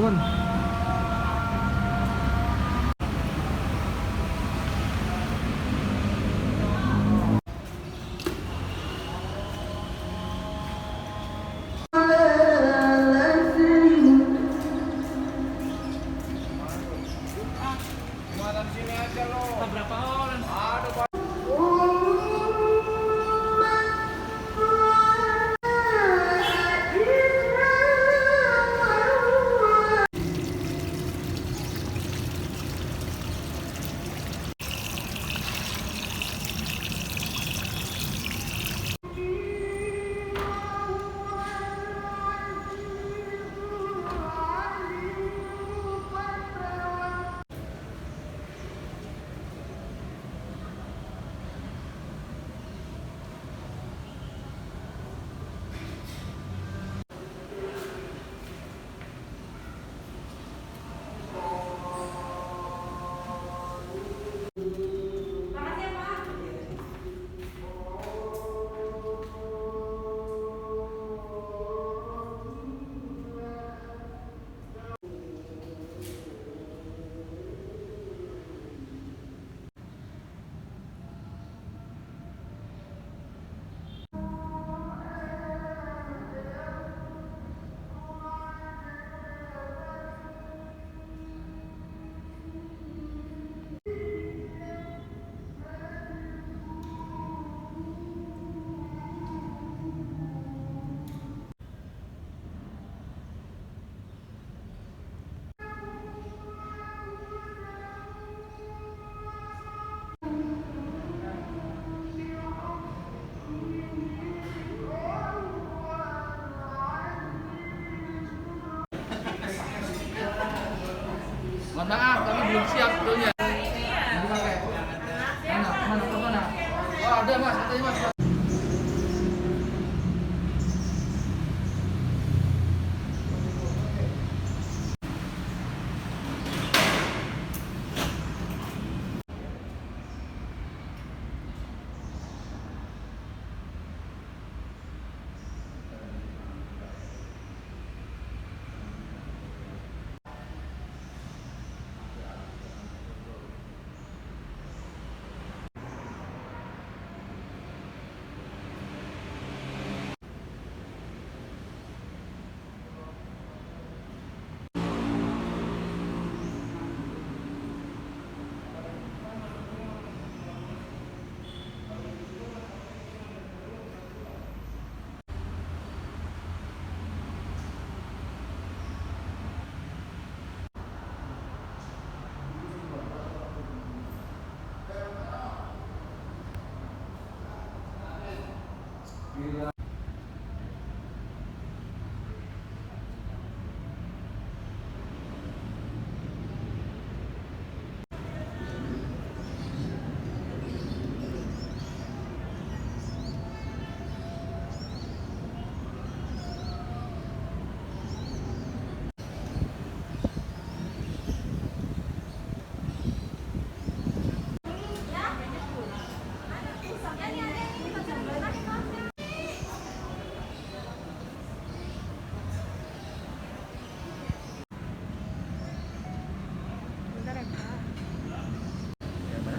Bun. Berapa orang? Mohon maaf, kami belum siap sebetulnya. Ini pakai. Mana? Oh, ada Mas, katanya Mas.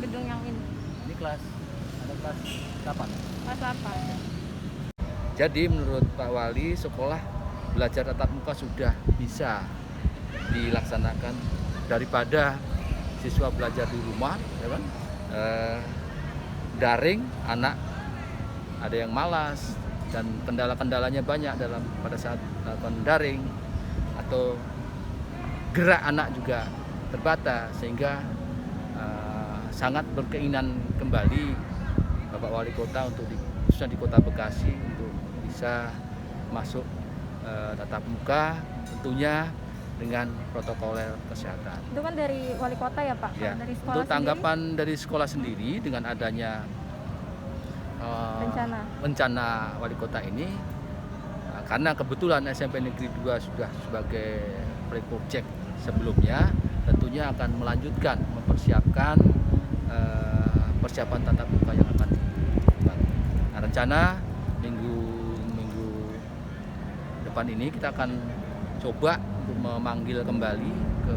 Gedung yang ini Kelas, ada kelas 8. kelas 8. Jadi menurut Pak Wali, sekolah belajar tatap muka sudah bisa dilaksanakan daripada siswa belajar di rumah, ya kan? Daring, anak ada yang malas dan kendala-kendalanya banyak pada saat melakukan daring, atau gerak anak juga terbatas, sehingga sangat berkeinginan kembali Bapak Wali Kota untuk khususnya di Kota Bekasi untuk bisa masuk tatap muka, tentunya dengan protokol kesehatan. Itu kan dari wali kota ya Pak? Ya, Dari sekolah untuk tanggapan sendiri, dari sekolah sendiri dengan adanya rencana wali kota ini, karena kebetulan SMP Negeri 2 sudah sebagai pre-project sebelumnya, tentunya akan melanjutkan mempersiapkan persiapan tatap muka yang akan dilakukan. Nah, rencana minggu depan ini kita akan coba untuk memanggil kembali ke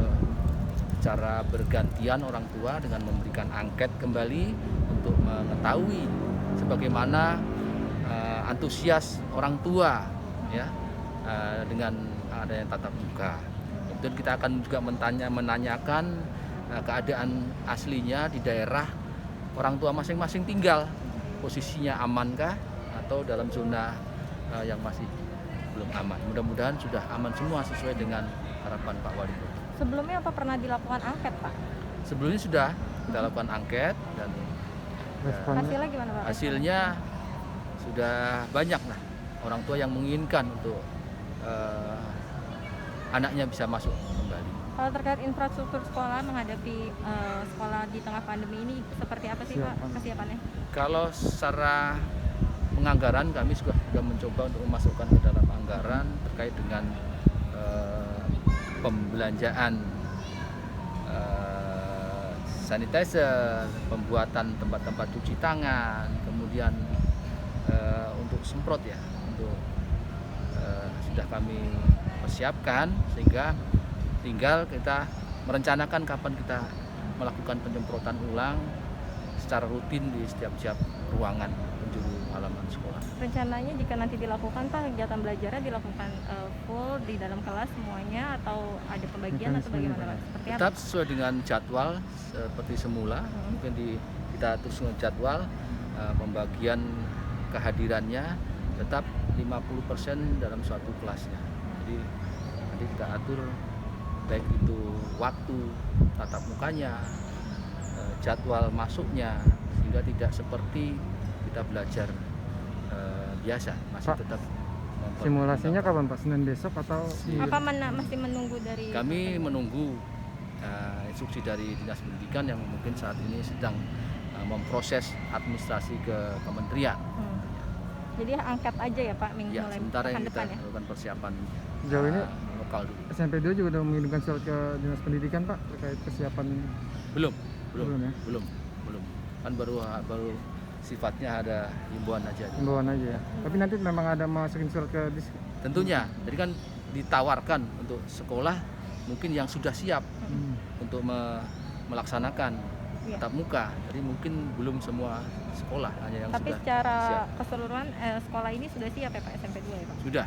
cara bergantian orang tua dengan memberikan angket kembali untuk mengetahui sebagaimana antusias orang tua ya dengan adanya tatap muka. Kemudian kita akan juga menanyakan keadaan aslinya di daerah orang tua masing-masing tinggal, posisinya amankah atau dalam zona yang masih belum aman. Mudah-mudahan sudah aman semua sesuai dengan harapan Pak Wali Kota. Sebelumnya apa pernah dilakukan angket, Pak? Sebelumnya sudah kita lakukan angket dan Hasilnya gimana, Pak? hasilnya sudah banyak lah orang tua yang menginginkan untuk anaknya bisa masuk kembali. Kalau terkait infrastruktur sekolah menghadapi sekolah di tengah pandemi ini seperti apa sih, Pak, kesiapannya? Kalau secara penganggaran kami juga sudah mencoba untuk memasukkan ke dalam anggaran terkait dengan pembelanjaan sanitizer, pembuatan tempat-tempat cuci tangan, kemudian untuk semprot ya, untuk sudah kami persiapkan sehingga tinggal kita merencanakan kapan kita melakukan penyemprotan ulang secara rutin di setiap ruangan penjuru halaman sekolah. Rencananya jika nanti dilakukan, Pak, kegiatan belajarnya dilakukan full di dalam kelas semuanya atau ada pembagian atau bagaimana, Pak? Seperti apa? Tetap sesuai dengan jadwal seperti semula. Mungkin kita terus jadwal pembagian kehadirannya tetap 50% dalam suatu kelasnya. Jadi nanti kita atur baik itu waktu tatap mukanya, jadwal masuknya, sehingga tidak seperti kita belajar biasa, masih Pak, tetap simulasinya kapan Pak? Senin besok atau Apa masih menunggu dari kami menunggu instruksi dari Dinas Pendidikan yang mungkin saat ini sedang memproses administrasi ke kementerian. Jadi angkat aja ya, Pak, minggu Ya, mulai sementara pekan yang kita depan ya? lakukan persiapan Jauh ini lokal dulu. SMP 2 juga udah mengirimkan surat ke Dinas Pendidikan Pak terkait persiapan? Belum ya? belum. Kan baru sifatnya ada himbauan aja. Himbauan aja ya. Tapi nanti memang ada masukin surat ke Tentunya, jadi kan ditawarkan untuk sekolah mungkin yang sudah siap untuk melaksanakan tatap muka. Jadi mungkin belum semua sekolah, hanya yang Tapi sudah secara siap. keseluruhan sekolah ini sudah siap ya, Pak, SMP 2 ya, Pak? Sudah.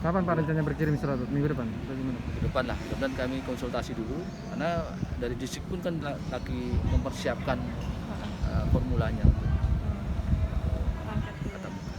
Kapan Pak rencananya berkirim surat? Minggu depan? Atau gimana? Ke depan lah, kemudian kami konsultasi dulu karena dari distrik pun kan lagi mempersiapkan formulanya untuk Angkat dulu. tatap muka.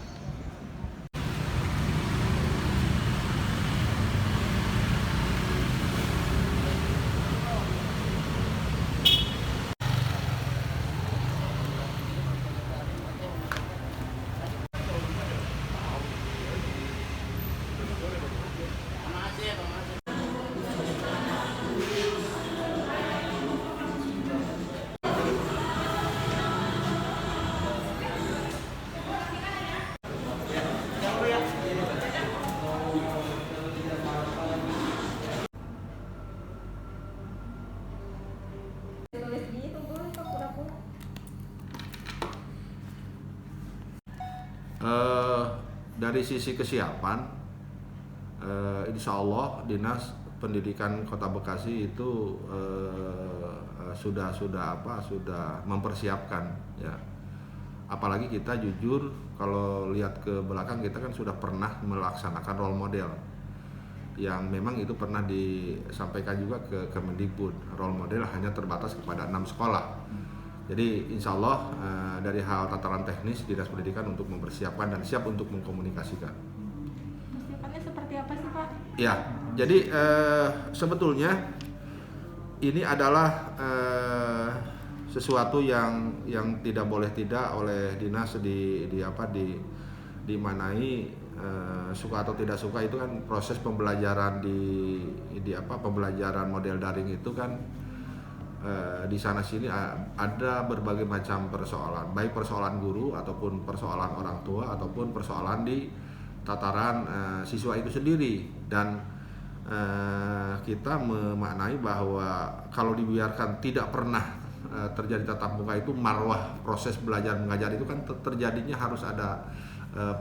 Dari sisi kesiapan, insya Allah Dinas Pendidikan Kota Bekasi itu sudah mempersiapkan ya. Apalagi kita jujur kalau lihat ke belakang kita kan sudah pernah melaksanakan role model yang memang itu pernah disampaikan juga ke Kemendikbud. Role model hanya terbatas kepada 6 sekolah. Jadi insya Allah dari hal tataran teknis Dinas Pendidikan untuk mempersiapkan dan siap untuk mengkomunikasikan. Persiapannya seperti apa sih, Pak? Ya, jadi sebetulnya ini adalah sesuatu yang tidak boleh tidak oleh dinas dimanai suka atau tidak suka itu kan proses pembelajaran pembelajaran model daring itu kan. Di sana sini ada berbagai macam persoalan, baik persoalan guru ataupun persoalan orang tua ataupun persoalan di tataran siswa itu sendiri. Dan kita memaknai bahwa kalau dibiarkan tidak pernah terjadi tatap muka itu, marwah proses belajar mengajar itu kan terjadinya harus ada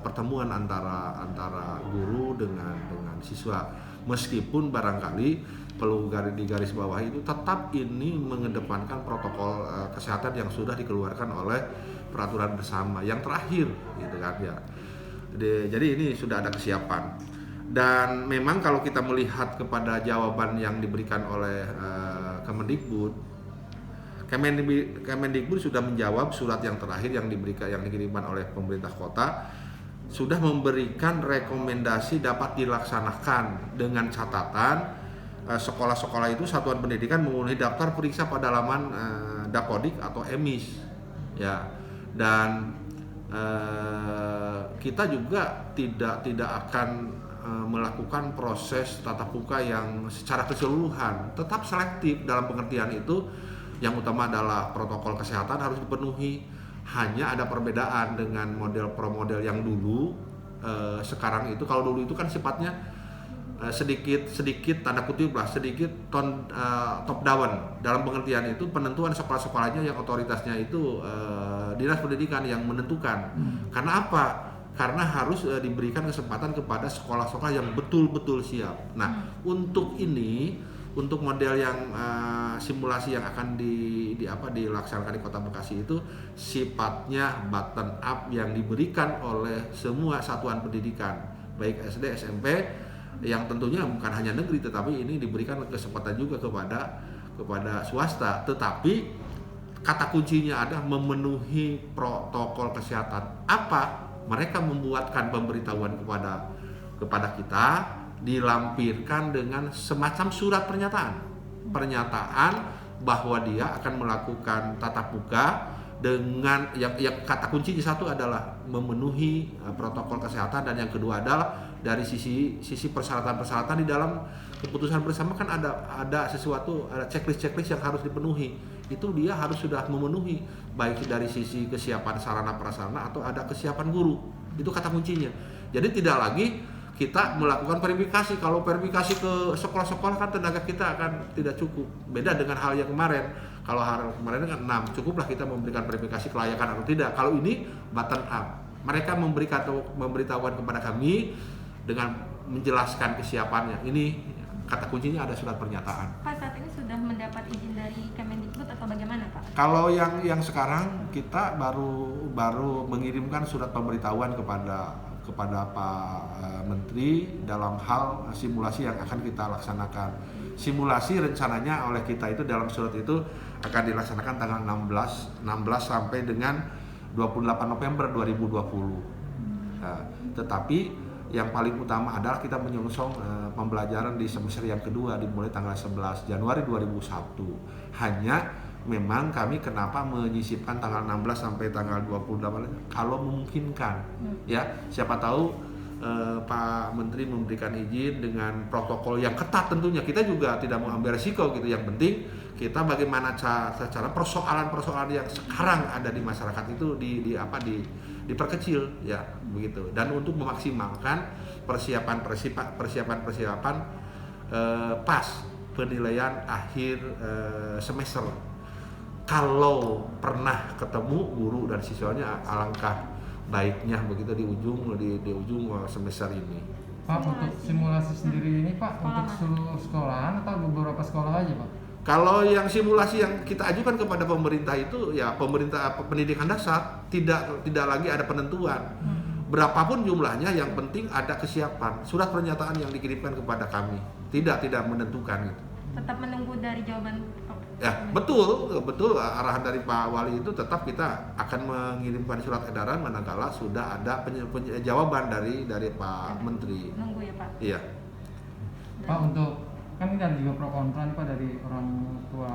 pertemuan antara guru dengan siswa. Meskipun barangkali perlu di garis bawah itu tetap ini mengedepankan protokol kesehatan yang sudah dikeluarkan oleh peraturan bersama yang terakhir gitu kan ya. Jadi ini sudah ada kesiapan. Dan memang kalau kita melihat kepada jawaban yang diberikan oleh Kemendikbud sudah menjawab surat yang terakhir yang dikirimkan oleh pemerintah kota, sudah memberikan rekomendasi dapat dilaksanakan dengan catatan sekolah-sekolah itu satuan pendidikan memenuhi daftar periksa pada laman Dapodik atau EMIS ya. Dan kita juga tidak akan melakukan proses tatap muka yang secara keseluruhan, tetap selektif dalam pengertian itu. Yang utama adalah protokol kesehatan harus dipenuhi. Hanya ada perbedaan dengan model pro model yang dulu. Sekarang itu kalau dulu itu kan sifatnya sedikit tanda kutip lah, sedikit top down. Dalam pengertian itu penentuan sekolah-sekolahnya yang otoritasnya itu dinas pendidikan yang menentukan. Karena apa? Karena harus diberikan kesempatan kepada sekolah-sekolah yang betul-betul siap. Nah, untuk model yang simulasi yang akan dilaksanakan di Kota Bekasi itu sifatnya button up yang diberikan oleh semua satuan pendidikan, baik SD, SMP, yang tentunya bukan hanya negeri, tetapi ini diberikan kesempatan juga kepada swasta. Tetapi kata kuncinya adalah memenuhi protokol kesehatan. Apa? Mereka membuatkan pemberitahuan kepada kita, dilampirkan dengan semacam surat pernyataan bahwa dia akan melakukan tatap muka dengan yang kata kuncinya satu adalah memenuhi protokol kesehatan, dan yang kedua adalah dari sisi persyaratan-persyaratan di dalam keputusan bersama kan ada sesuatu, ada checklist yang harus dipenuhi. Itu dia harus sudah memenuhi baik dari sisi kesiapan sarana prasarana atau ada kesiapan guru. Itu kata kuncinya. Jadi tidak lagi kita melakukan verifikasi. Kalau verifikasi ke sekolah-sekolah kan tenaga kita akan tidak cukup. Beda dengan hal yang kemarin. Kalau hal kemarin kan 6, cukuplah kita memberikan verifikasi kelayakan atau tidak. Kalau ini button up. Mereka memberitahuan kepada kami dengan menjelaskan kesiapannya. Ini kata kuncinya ada surat pernyataan. Pak, saat ini sudah mendapat izin dari Kemendikbud atau bagaimana, Pak? Kalau yang sekarang kita baru mengirimkan surat pemberitahuan kepada Pak Menteri dalam hal simulasi yang akan kita laksanakan. Simulasi rencananya oleh kita itu dalam surat itu akan dilaksanakan tanggal 16 sampai dengan 28 November 2020. Nah, tetapi yang paling utama adalah kita menyongsong pembelajaran di semester yang kedua dimulai tanggal 11 Januari 2001. Hanya memang kami kenapa menyisipkan tanggal 16 sampai tanggal 28 kalau memungkinkan. Ya, siapa tahu Pak Menteri memberikan izin dengan protokol yang ketat tentunya. Kita juga tidak mau ambil resiko gitu. Yang penting kita bagaimana cara persoalan-persoalan yang sekarang ada di masyarakat itu diperkecil ya begitu, dan untuk memaksimalkan persiapan pas penilaian akhir semester. Kalau pernah ketemu guru dan siswanya alangkah baiknya begitu di ujung semester ini. Pak, untuk simulasi sendiri ini Pak, untuk seluruh sekolahan atau beberapa sekolah aja Pak? Kalau yang simulasi yang kita ajukan kepada pemerintah itu ya pemerintah pendidikan dasar, tidak lagi ada penentuan. Berapapun jumlahnya, yang penting ada kesiapan. Surat pernyataan yang dikirimkan kepada kami tidak menentukan gitu. Tetap menunggu dari jawaban. Ya, betul arahan dari Pak Wali itu tetap kita akan mengirimkan surat edaran manakala sudah ada jawaban dari Pak Menteri. Nunggu ya Pak. Iya. Pak, untuk kan ada juga pro kontra nih Pak dari orang tua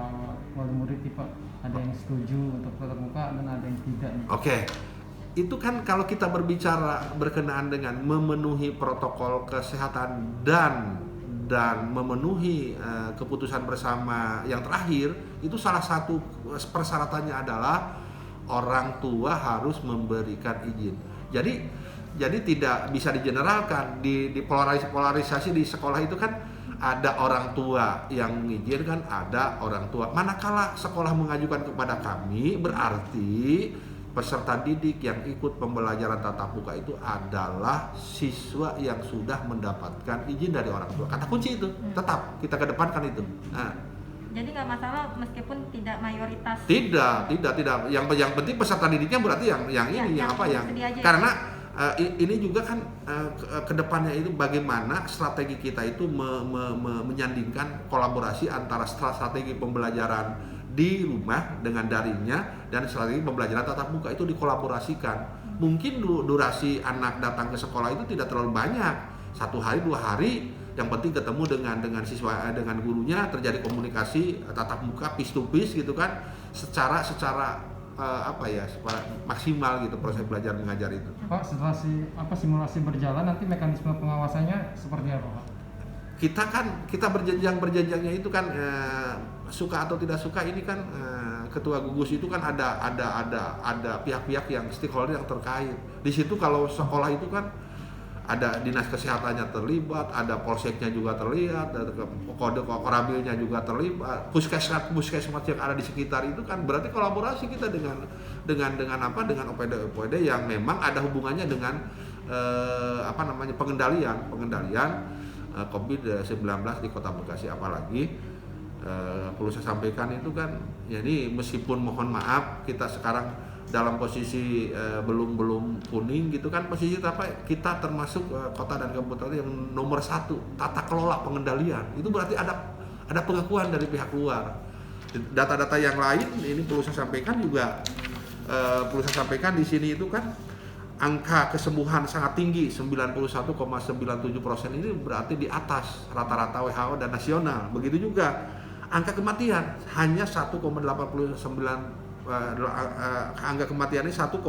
wali murid nih Pak. Ada yang setuju untuk tatap muka dan ada yang tidak nih. Oke. Itu kan kalau kita berbicara berkenaan dengan memenuhi protokol kesehatan dan memenuhi keputusan bersama yang terakhir, itu salah satu persyaratannya adalah orang tua harus memberikan izin. Jadi tidak bisa digeneralkan di polarisasi di sekolah itu kan ada orang tua yang mengizinkan, ada orang tua. Manakala sekolah mengajukan kepada kami berarti peserta didik yang ikut pembelajaran tatap muka itu adalah siswa yang sudah mendapatkan izin dari orang tua. Kata kunci itu, tetap kita kedepankan itu. Nah, Jadi nggak masalah meskipun tidak mayoritas. tidak. Yang penting peserta didiknya berarti yang ini, yang apa yang tersedia aja ya? karena ini juga kan kedepannya itu bagaimana strategi kita itu menyandingkan kolaborasi antara strategi pembelajaran di rumah dengan daringnya dan strategi pembelajaran tatap muka itu dikolaborasikan. Mungkin durasi anak datang ke sekolah itu tidak terlalu banyak, 1 hari 2 hari, yang penting ketemu dengan siswa, dengan gurunya, terjadi komunikasi tatap muka piece to piece gitu kan, secara maksimal gitu proses belajar mengajar itu. Pak, setelah simulasi berjalan nanti mekanisme pengawasannya seperti apa, Pak? Kita berjenjangnya itu kan suka atau tidak suka ini kan ketua gugus itu kan ada pihak-pihak yang stakeholder yang terkait. Di situ kalau sekolah itu kan ada dinas kesehatannya terlibat, ada polseknya juga terlihat, ada kode koramilnya juga terlibat, puskesmas yang ada di sekitar itu kan berarti kolaborasi kita dengan OPD yang memang ada hubungannya dengan pengendalian COVID-19 di Kota Bekasi. Apalagi perlu saya sampaikan itu kan, jadi meskipun mohon maaf kita sekarang dalam posisi belum kuning gitu kan, posisi kita termasuk kota dan kabupaten yang nomor 1 tata kelola pengendalian. Itu berarti ada pengakuan dari pihak luar. Data-data yang lain ini perlu saya sampaikan juga, di sini itu kan angka kesembuhan sangat tinggi, 91,97% ini berarti di atas rata-rata WHO dan nasional. Begitu juga angka kematian hanya 1,89%, angka kematiannya 1,89%,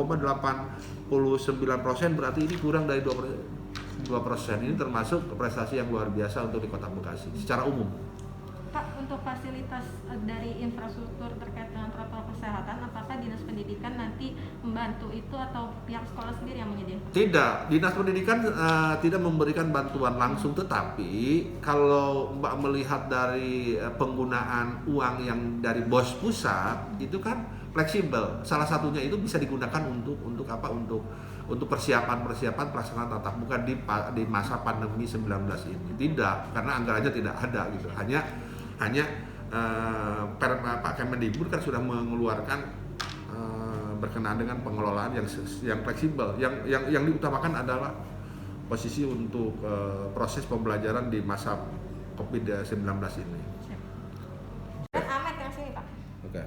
berarti ini kurang dari 2%. Ini termasuk prestasi yang luar biasa untuk di Kota Bekasi secara umum. Pak, untuk fasilitas dari infrastruktur terkait dengan protokol kesehatan, apakah Dinas Pendidikan nanti membantu itu atau pihak sekolah sendiri yang menyediakan? Tidak, Dinas Pendidikan tidak memberikan bantuan langsung, tetapi kalau Mbak melihat dari penggunaan uang yang dari BOS pusat itu kan fleksibel. Salah satunya itu bisa digunakan untuk persiapan pelaksanaan tatap muka di masa pandemi 19 ini. Tidak, karena anggarannya tidak ada gitu. Hanya Pak Kemendikbud kan sudah mengeluarkan berkenaan dengan pengelolaan yang fleksibel. Yang diutamakan adalah posisi untuk proses pembelajaran di masa COVID-19 ini. Kan amat yang sini, Pak. Oke.